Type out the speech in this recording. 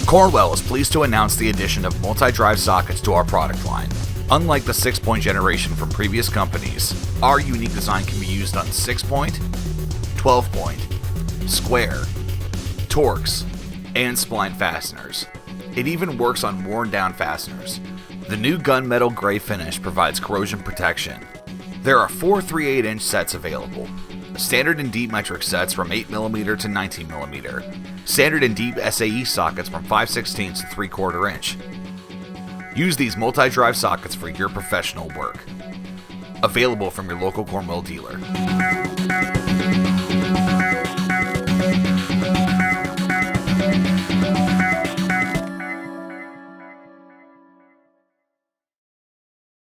Cornwell is pleased to announce the addition of multi-drive sockets to our product line. Unlike the 6-point generation from previous companies, our unique design can be used on 6-point, 12-point, square, Torx, and spline fasteners. It even works on worn down fasteners. The new gunmetal gray finish provides corrosion protection. There are 4 3/8-inch sets available. Standard and deep metric sets from 8mm to 19mm. Standard and deep SAE sockets from 5/16 to 3/4 inch. Use these multi-drive sockets for your professional work. Available from your local Cornwell dealer.